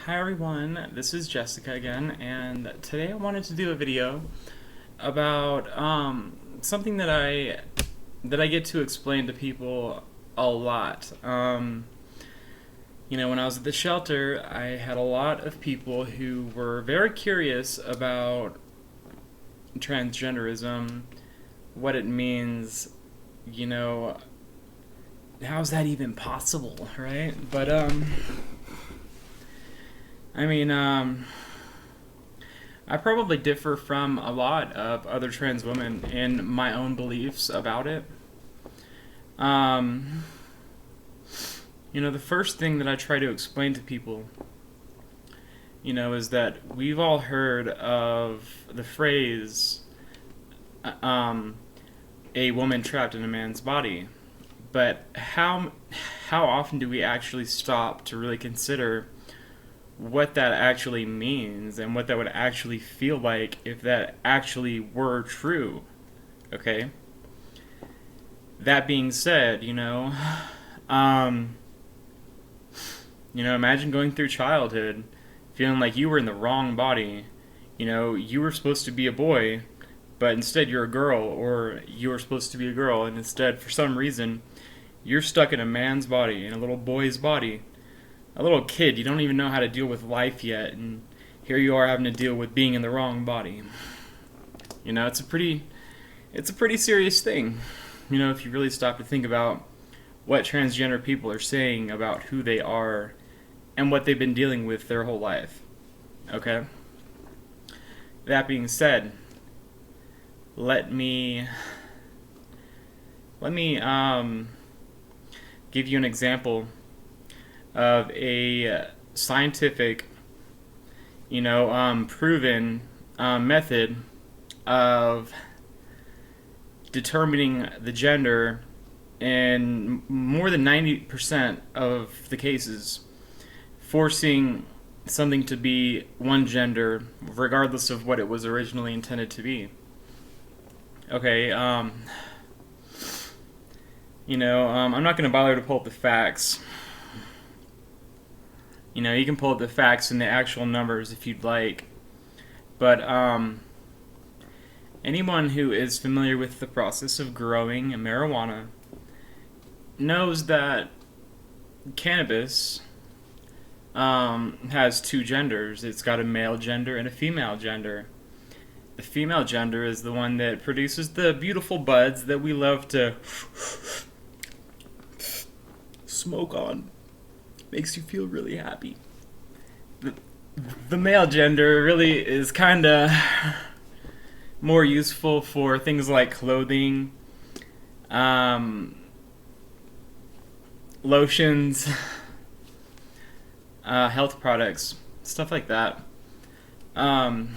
Hi everyone, this is Jessica again, and today I wanted to do a video about something that I get to explain to people a lot. When I was at the shelter, I had a lot of people who were very curious about transgenderism, what it means, how's that even possible, right? But I probably differ from a lot of other trans women in my own beliefs about it. The first thing that I try to explain to people, is that we've all heard of the phrase, a woman trapped in a man's body. But how often do we actually stop to really consider what that actually means and what that would actually feel like if that actually were true? Okay. That being said, imagine going through childhood feeling like you were in the wrong body. You were supposed to be a boy, but instead you're a girl, or you were supposed to be a girl, and instead, for some reason, you're stuck in a man's body, in a little boy's body. A little kid, you don't even know how to deal with life yet, and here you are having to deal with being in the wrong body. It's a pretty serious thing, if you really stop to think about what transgender people are saying about who they are and what they've been dealing with their whole life. Okay? That being said, let me give you an example of a scientific, proven method of determining the gender in more than 90% of the cases, forcing something to be one gender regardless of what it was originally intended to be. Okay, I'm not going to bother to pull up the facts. You can pull up the facts and the actual numbers if you'd like. But anyone who is familiar with the process of growing marijuana knows that cannabis has two genders. It's got a male gender and a female gender. The female gender is the one that produces the beautiful buds that we love to smoke on. Makes you feel really happy. The male gender really is kind of more useful for things like clothing, lotions, health products, stuff like that. That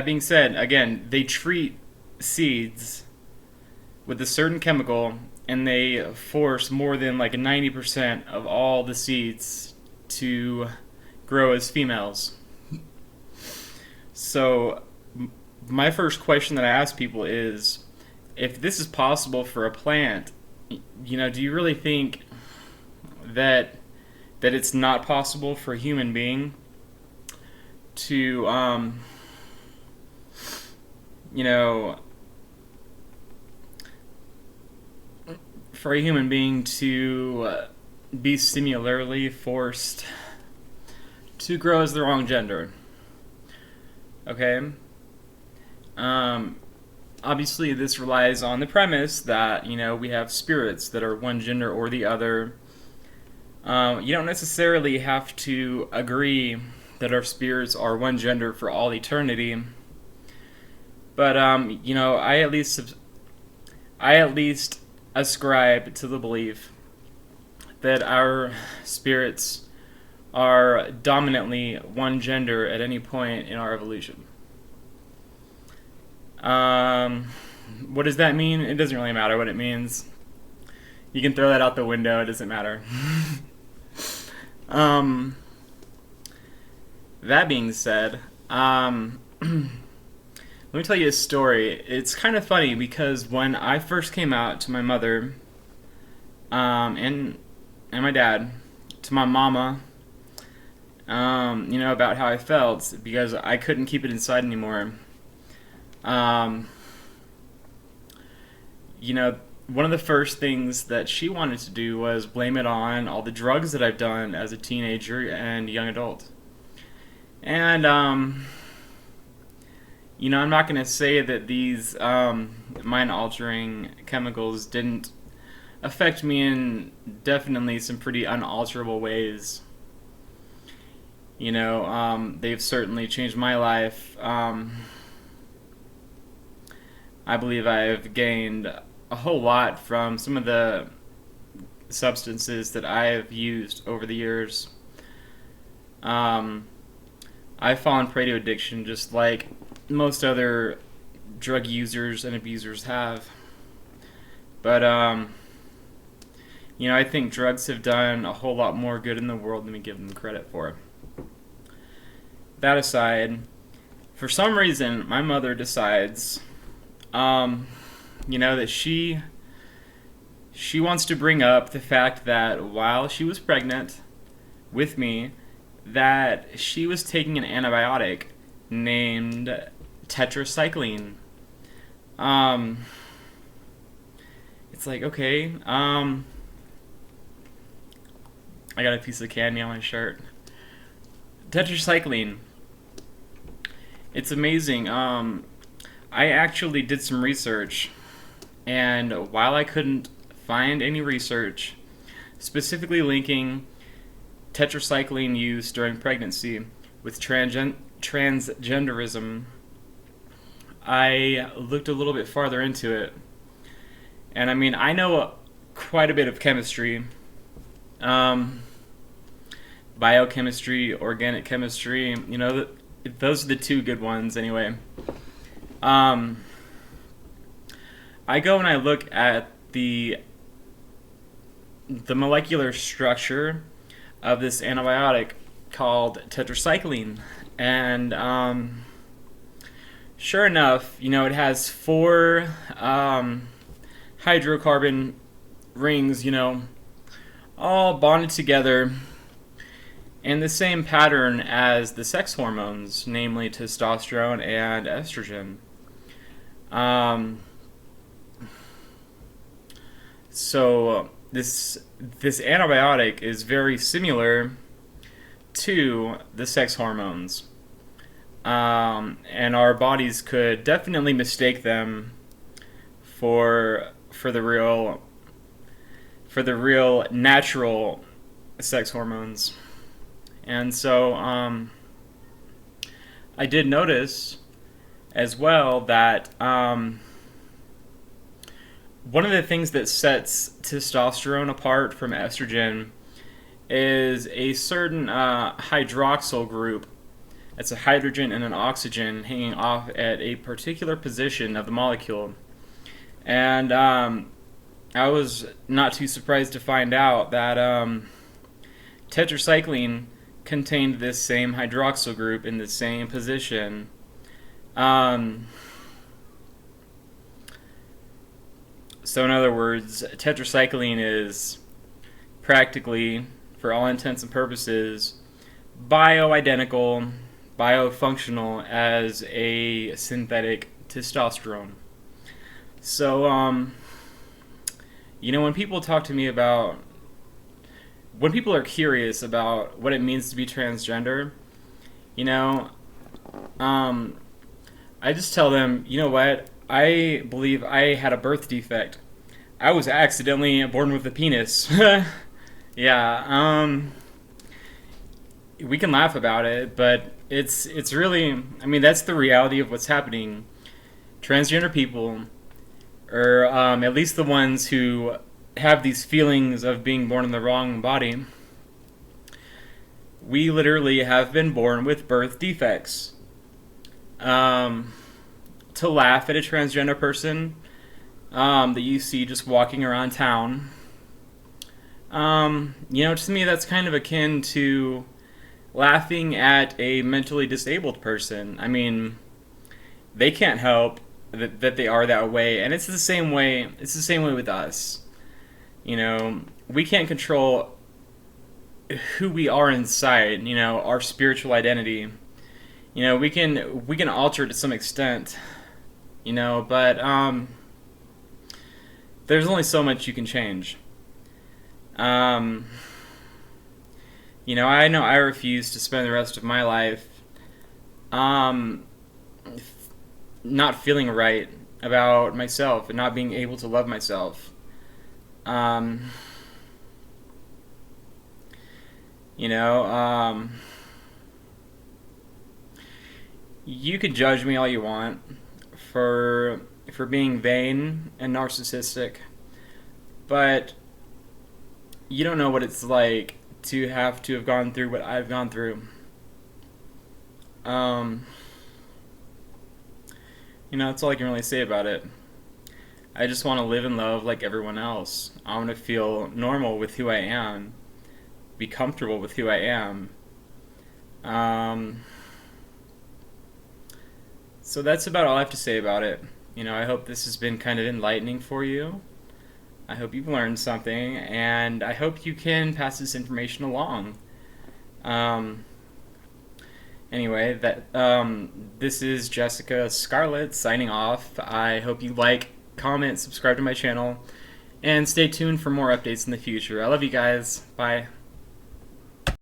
being said, again, they treat seeds with a certain chemical, and they force more than like 90% of all the seeds to grow as females. So my first question that I ask people is, if this is possible for a plant, do you really think that it's not possible for a human being to be similarly forced to grow as the wrong gender? Okay? Obviously this relies on the premise that, we have spirits that are one gender or the other. You don't necessarily have to agree that our spirits are one gender for all eternity. But, I at least ascribe to the belief that our spirits are dominantly one gender at any point in our evolution. What does that mean? It doesn't really matter what it means. You can throw that out the window, it doesn't matter. That being said, let me tell you a story. It's kind of funny because when I first came out to my mother and my dad, to my mama, about how I felt because I couldn't keep it inside anymore. Um, One of the first things that she wanted to do was blame it on all the drugs that I've done as a teenager and young adult. And, I'm not going to say that these mind altering chemicals didn't affect me in definitely some pretty unalterable ways. They've certainly changed my life. I believe I've gained a whole lot from some of the substances that I have used over the years. I've fallen prey to addiction just like most other drug users and abusers have. But, I think drugs have done a whole lot more good in the world than we give them credit for. That aside, for some reason, my mother decides, that she wants to bring up the fact that while she was pregnant with me, that she was taking an antibiotic named Tetracycline. It's like, okay, I got a piece of candy on my shirt. Tetracycline. It's amazing. I actually did some research, and while I couldn't find any research specifically linking tetracycline use during pregnancy with transgenderism, I looked a little bit farther into it. And I know quite a bit of chemistry, biochemistry, organic chemistry, those are the two good ones anyway. I go and I look at the molecular structure of this antibiotic called tetracycline, and sure enough, it has 4 hydrocarbon rings, all bonded together in the same pattern as the sex hormones, namely testosterone and estrogen. So this antibiotic is very similar to the sex hormones, and our bodies could definitely mistake them for the real natural sex hormones. And so I did notice as well that one of the things that sets testosterone apart from estrogen is a certain hydroxyl group. It's a hydrogen and an oxygen hanging off at a particular position of the molecule. And I was not too surprised to find out that tetracycline contained this same hydroxyl group in the same position. So in other words, tetracycline is practically, for all intents and purposes, bioidentical, biofunctional as a synthetic testosterone. So, when people talk to me about, when people are curious about what it means to be transgender, I just tell them, what? I believe I had a birth defect. I was accidentally born with a penis. Yeah, we can laugh about it, but it's really, that's the reality of what's happening. Transgender people, or at least the ones who have these feelings of being born in the wrong body, we literally have been born with birth defects. To laugh at a transgender person that you see just walking around town, to me that's kind of akin to laughing at a mentally disabled person. They can't help that they are that way, and it's the same way. It's the same way with us. We can't control who we are inside, our spiritual identity. We can alter it to some extent, but there's only so much you can change. Um, I know I refuse to spend the rest of my life um, not feeling right about myself and not being able to love myself. Um, you know, um, you could judge me all you want for being vain and narcissistic, but you don't know what it's like to have gone through what I've gone through. Um, that's all I can really say about it. I just want to live and love like everyone else. I want to feel normal with who I am, be comfortable with who I am. Um, so that's about all I have to say about it. I hope this has been kind of enlightening for you. I hope you've learned something, and I hope you can pass this information along. Um, anyway, this is Jessica Scarlett signing off. I hope you like, comment, subscribe to my channel, and stay tuned for more updates in the future. I love you guys. Bye.